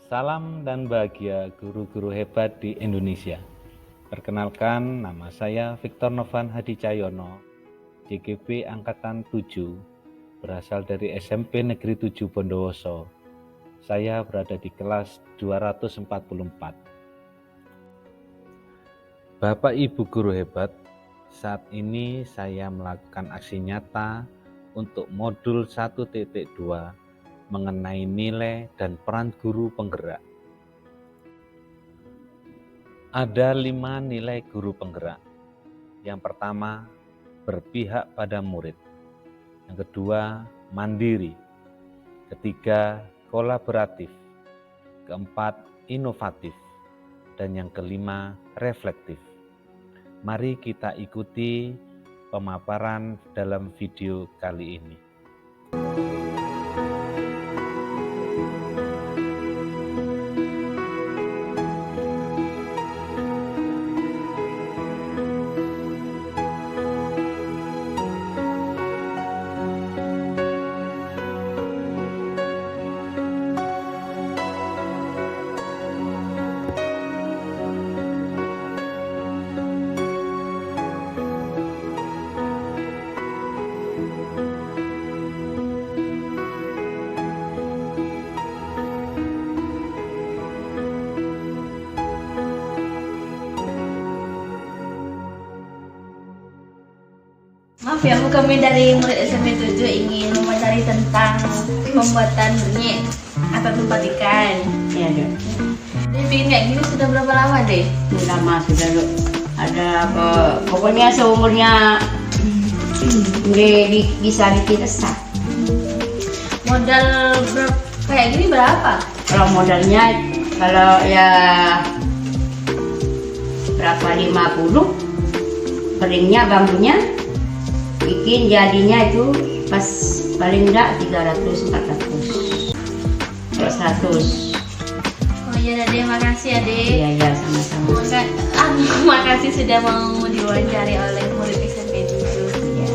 Salam dan bahagia guru-guru hebat di Indonesia. Perkenalkan, nama saya Victor Novan Hadi Cahyono, JGB Angkatan 7, berasal dari SMP Negeri 7 Bondowoso. Saya berada di kelas 244. Bapak Ibu guru hebat, saat ini saya melakukan aksi nyata untuk modul 1.2 mengenai nilai dan peran guru penggerak. Ada 5 nilai guru penggerak. Yang pertama, berpihak pada murid. Yang kedua, mandiri. Ketiga, kolaboratif. Keempat, inovatif. Dan yang kelima, reflektif. Mari kita ikuti pemaparan dalam video kali ini. Maaf ya, kami dari murid SMP 7 ingin mencari tentang pembuatan benyek atau tempat ikan. Iya, Dok. Jadi bikin kayak gini sudah berapa lama deh? Lama sudah, Dok. Ada pokoknya seumurnya bisa kita start. Modal kayak gini berapa? Kalau modalnya ya berapa 50 keringnya bambunya bikin jadinya itu pas paling enggak 300-400 kalau 100. Oh iya Dede, makasih ya Dede. Iya sama-sama. Makasih sudah mau diwawancari oleh murid SMP 7. Ya.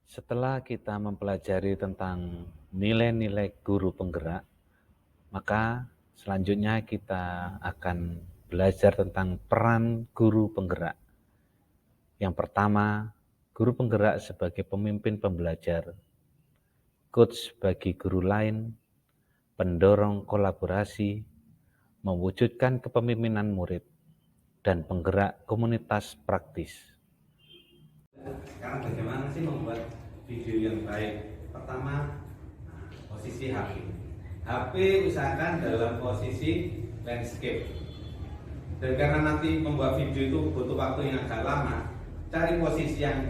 Setelah kita mempelajari tentang nilai-nilai guru penggerak, maka selanjutnya kita akan belajar tentang peran guru penggerak. Yang pertama, guru penggerak sebagai pemimpin pembelajar, coach bagi guru lain, pendorong kolaborasi, mewujudkan kepemimpinan murid, dan penggerak komunitas praktis. Sekarang bagaimana sih membuat video yang baik? Pertama, posisi HP. HP usahakan dalam posisi landscape. Dan karena nanti membuat video itu butuh waktu yang agak lama, cari posisi yang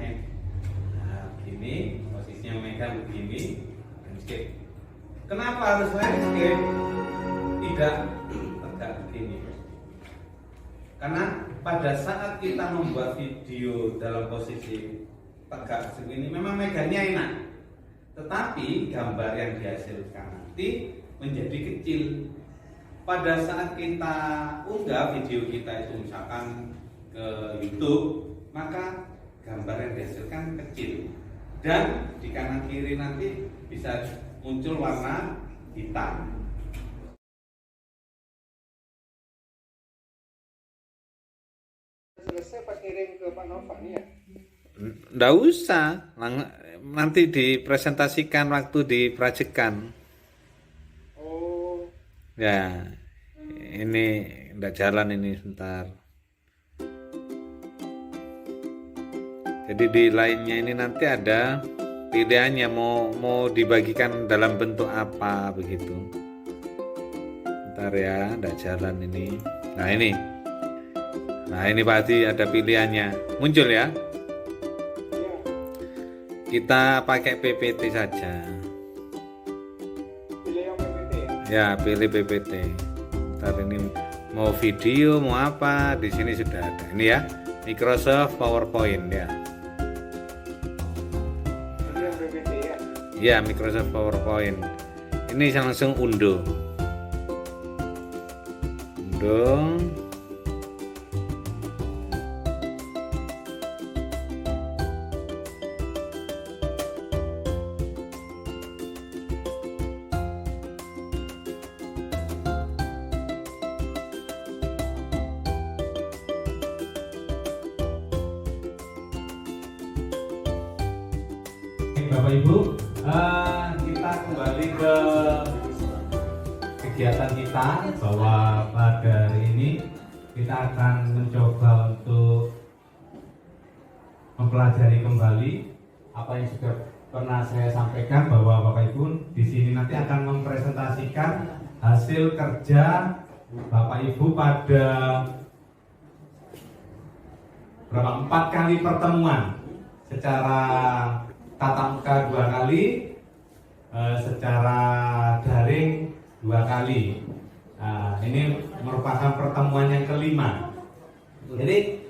begini, posisinya megang begini, landscape. Kenapa harus landscape? Tidak tegak begini. Karena pada saat kita membuat video dalam posisi tegak segini memang megangnya enak, tetapi gambar yang dihasilkan nanti menjadi kecil. Pada saat kita unggah video kita itu misalkan ke YouTube, maka gambar yang dihasilkan kecil dan di kanan kiri nanti bisa muncul warna hitam. Selesai Pak kirim ke Pak Novan ya? Nggak usah, nanti dipresentasikan waktu diprajekan. Oh. Ya, ini nggak jalan ini sebentar. Jadi di lainnya ini nanti ada pilihannya mau dibagikan dalam bentuk apa begitu. Bentar ya, nggak jalan ini. Nah ini pasti ada pilihannya, muncul ya. Kita pakai PPT saja. Pilih yang PPT ya? Ya, pilih PPT. Ntar ini mau video, mau apa, di sini sudah ada. Ini ya, Microsoft PowerPoint ya. Pilih yang PPT ya? Ya, Microsoft PowerPoint. Ini langsung unduh. Bapak Ibu, kita kembali ke kegiatan kita bahwa pada hari ini kita akan mencoba untuk mempelajari kembali apa yang sudah pernah saya sampaikan, bahwa Bapak Ibu di sini nanti akan mempresentasikan hasil kerja Bapak Ibu pada berapa 4 kali pertemuan secara tatap muka 2 kali, secara daring 2 kali. Nah, ini merupakan pertemuan yang kelima. Jadi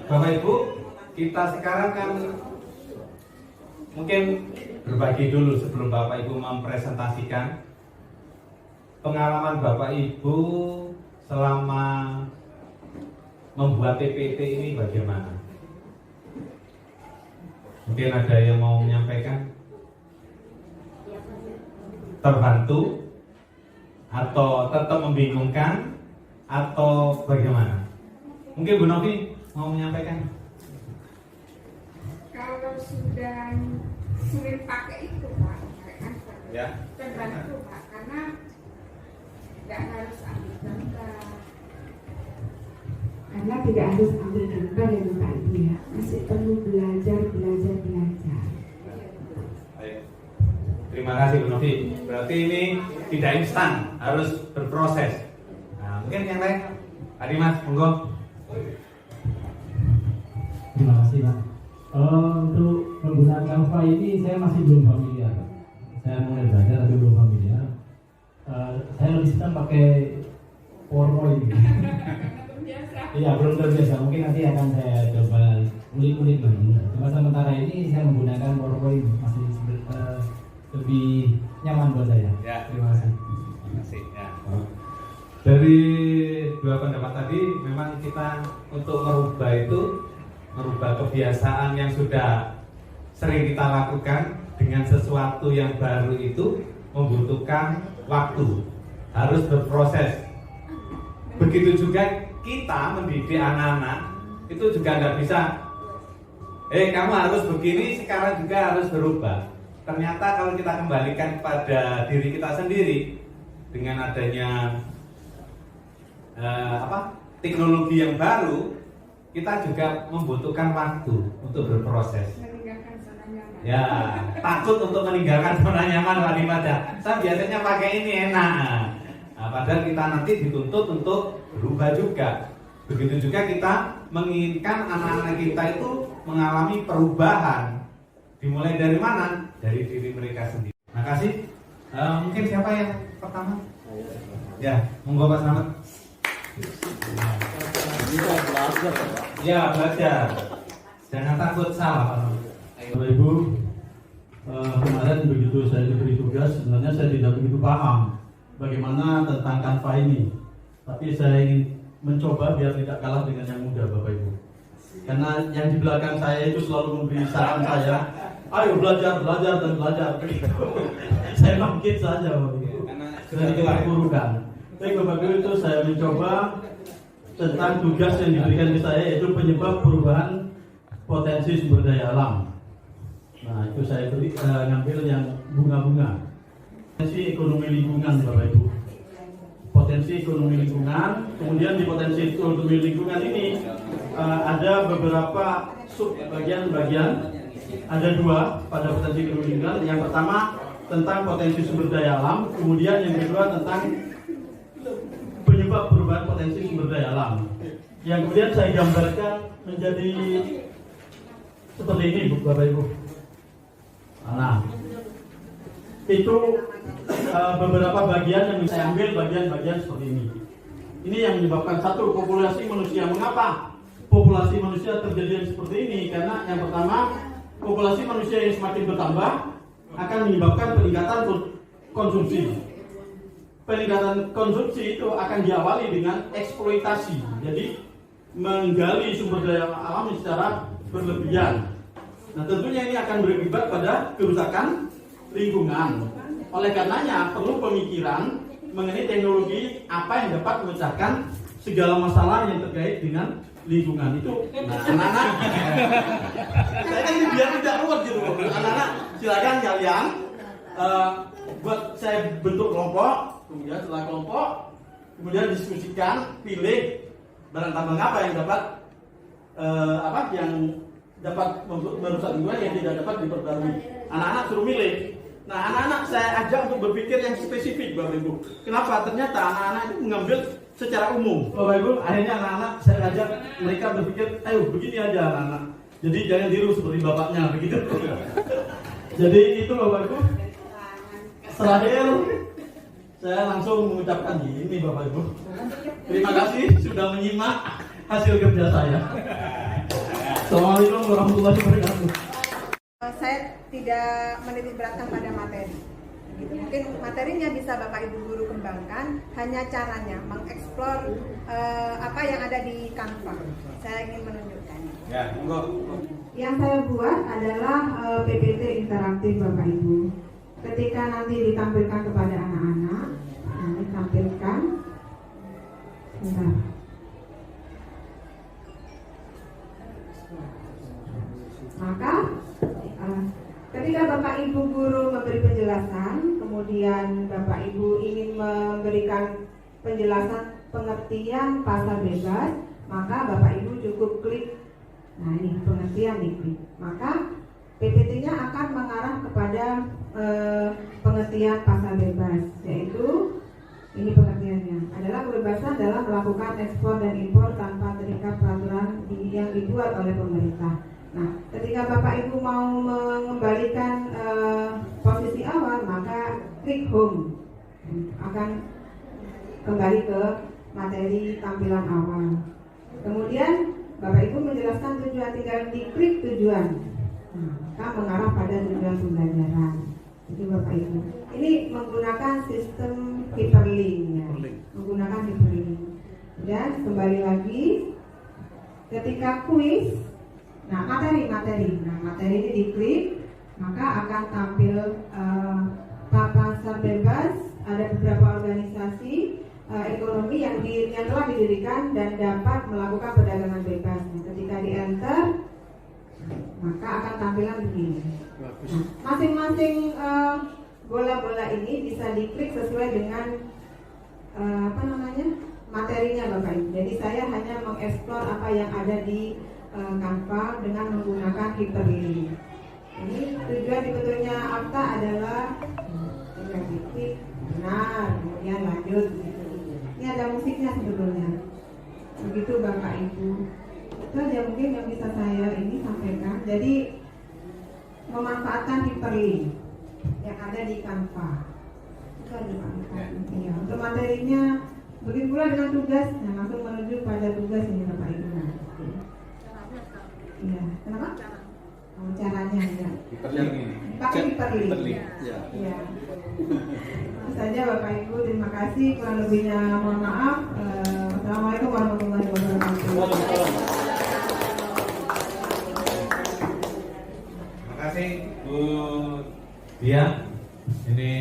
Bapak Ibu, kita sekarang kan mungkin berbagi dulu sebelum Bapak Ibu mempresentasikan pengalaman Bapak Ibu selama membuat PPT ini bagaimana. Mungkin ada yang mau menyampaikan? Terbantu? Atau tetap membingungkan? Atau bagaimana? Mungkin Bu Novi mau menyampaikan? Kalau sudah sering pakai itu Pak, Ya. terbantu Pak, karena tidak harus ambil gambar. Karena tidak harus ambil gambar ya Bapak Ibu ya, masih perlu belajar. Baik. Terima kasih Bu Novi. Berarti ini tidak instan, harus berproses. Nah, mungkin yang lain, Adi Mas, monggo. Terima kasih Pak. Untuk menggunakan Canva ini saya masih belum familiar. Saya mulai belajar tapi belum familiar. Saya lebih senang pakai PowerPoint. Iya, belum terbiasa. Mungkin nanti akan saya coba ulik-ulik lagi. Cuma sementara ini saya menggunakan PowerPoint masih lebih nyaman buat saya. Ya. Terima kasih. Terima kasih. Ya. Dari dua pendapat tadi, memang kita untuk merubah kebiasaan yang sudah sering kita lakukan dengan sesuatu yang baru itu membutuhkan waktu, harus berproses. Begitu juga kita mendidik anak-anak itu juga nggak bisa, kamu harus begini, sekarang juga harus berubah. Ternyata kalau kita kembalikan pada diri kita sendiri dengan adanya teknologi yang baru, kita juga membutuhkan waktu untuk berproses. Meninggalkan zona nyaman. Ya, takut untuk meninggalkan zona nyaman Pak Dimas ya. Saya biasanya pakai ini enak. Nah, padahal kita nanti dituntut untuk berubah juga. Begitu juga kita menginginkan anak-anak kita itu mengalami perubahan. Dimulai dari mana? Dari diri mereka sendiri. Terima kasih. Mungkin siapa yang pertama? Ya, monggo Pak Slamet. Ya, belajar. Jangan takut salah. Bapak Ibu, kemarin begitu saya diberi tugas, sebenarnya saya tidak begitu paham bagaimana tentang Canva ini. Tapi saya ingin mencoba biar tidak kalah dengan yang muda Bapak Ibu. Karena yang di belakang saya itu selalu memberi saran saya, ayo belajar dan belajar. Saya bangkit saja Bapak Ibu. Saya diperburukan. Baik Bapak Ibu, itu saya mencoba tentang tugas yang diberikan ke saya, yaitu penyebab perubahan potensi sumber daya alam. Nah, itu saya ngambil yang bunga-bunga. Potensi ekonomi lingkungan Bapak Ibu. Potensi ekonomi lingkungan, kemudian di potensi ekonomi lingkungan ini ada beberapa sub bagian-bagian. Ada 2 pada potensi ekonomi lingkungan. Yang pertama tentang potensi sumber daya alam, kemudian yang kedua tentang penyebab perubahan potensi sumber daya alam. Yang kemudian saya gambarkan menjadi seperti ini Bapak Ibu. Nah, itu beberapa bagian yang saya ambil bagian-bagian seperti ini. Ini yang menyebabkan satu, populasi manusia. Mengapa populasi manusia terjadi seperti ini? Karena yang pertama, populasi manusia yang semakin bertambah akan menyebabkan peningkatan konsumsi. Peningkatan konsumsi itu akan diawali dengan eksploitasi. Jadi menggali sumber daya alam secara berlebihan. Nah, tentunya ini akan berakibat pada kerusakan lingkungan. Oleh karenanya perlu pemikiran mengenai teknologi apa yang dapat memecahkan segala masalah yang terkait dengan lingkungan itu. Nah, anak-anak, saya ini biar tidak ruwet gitu loh. Anak anak-anak silakan kalian buat saya bentuk kelompok, kemudian setelah kelompok, kemudian diskusikan, pilih barang tambang apa yang dapat yang dapat merusak lingkungan, yang tidak dapat diperbarui. Anak-anak suruh milih. Nah, anak-anak saya ajak untuk berpikir yang spesifik, Bapak Ibu. Kenapa? Ternyata anak-anak itu mengambil secara umum, Bapak Ibu. Akhirnya anak-anak saya ajak mereka berpikir, ayo begini aja anak-anak. Jadi jangan tiru seperti bapaknya begitu. Jadi itu Bapak Ibu. Terakhir saya langsung mengucapkan ini Bapak Ibu. Terima kasih sudah menyimak hasil kerja saya. Assalamualaikum warahmatullahi wabarakatuh. Saya tidak menitik beratkan pada materi. Gitu. Mungkin materinya bisa Bapak Ibu guru kembangkan, hanya caranya mengeksplor apa yang ada di Canva. Saya ingin menunjukkannya. Ya, monggo. Yang saya buat adalah PPT interaktif Bapak Ibu. Ketika nanti ditampilkan kepada anak-anak, ditampilkan. Bentar. Maka ketika Bapak Ibu guru memberi penjelasan, kemudian Bapak Ibu ingin memberikan penjelasan pengertian pasar bebas, maka Bapak Ibu cukup klik. Nah, ini pengertian diklik. Maka PPT-nya akan mengarah kepada pengertian pasar bebas, yaitu ini pengertiannya adalah kebebasan dalam melakukan ekspor dan impor tanpa terikat peraturan yang dibuat oleh pemerintah. Nah, ketika Bapak Ibu mau mengembalikan posisi awal, maka klik home, akan kembali ke materi tampilan awal. Kemudian Bapak Ibu menjelaskan tujuan, tinggal diklik tujuan, maka mengarah pada tujuan pembelajaran. Itu Bapak Ibu. Ini menggunakan sistem hyperlink, ya. Menggunakan hyperlink. Dan kembali lagi, ketika kuis. Nah, materi. Nah, materi ini diklik, maka akan tampil pasar bebas. Ada beberapa organisasi ekonomi yang telah didirikan dan dapat melakukan perdagangan bebas. Nah, ketika di enter, maka akan tampilan begini. Nah, masing-masing bola-bola ini bisa diklik sesuai dengan materinya Bapak Ibu. Jadi saya hanya mengeksplor apa yang ada di Canva dengan menggunakan hyperlink. Ini tujuan dibetulnya Akta adalah tinggal diklik, benar, kemudian lanjut. Ini ada musiknya sebetulnya. Begitu Bapak Ibu. Itu aja mungkin yang bisa saya ini sampaikan. Jadi memanfaatkan hyperlink yang ada di Canva. Itu aja Pak. Ya, untuk materinya begitu pula dengan tugas. Nah, langsung menuju pada tugas ini Bapak Ibu. Iya, kenapa? Caranya ya. Hyperlink ini. Pakai hyperlink. Ya. Iya. Itu saja Bapak Ibu, terima kasih. Kurang lebihnya mohon maaf. Assalamualaikum warahmatullahi wabarakatuh. Terima kasih Bu Dia. Ini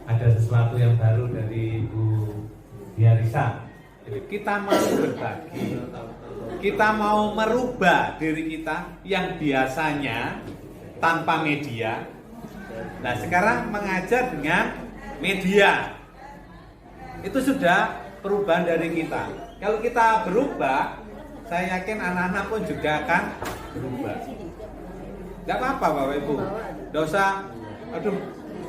ada sesuatu yang baru dari Bu Diarisa. Jadi kita mau berbagi, kita mau merubah diri kita yang biasanya tanpa media. Nah, sekarang mengajar dengan media. Itu sudah perubahan dari kita. Kalau kita berubah, saya yakin anak-anak pun juga akan berubah. Gak apa-apa Bapak Ibu, gak usah, aduh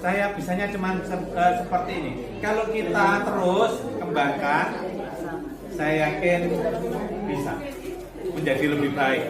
saya bisanya cuma seperti ini. Kalau kita terus kembangkan, saya yakin bisa menjadi lebih baik.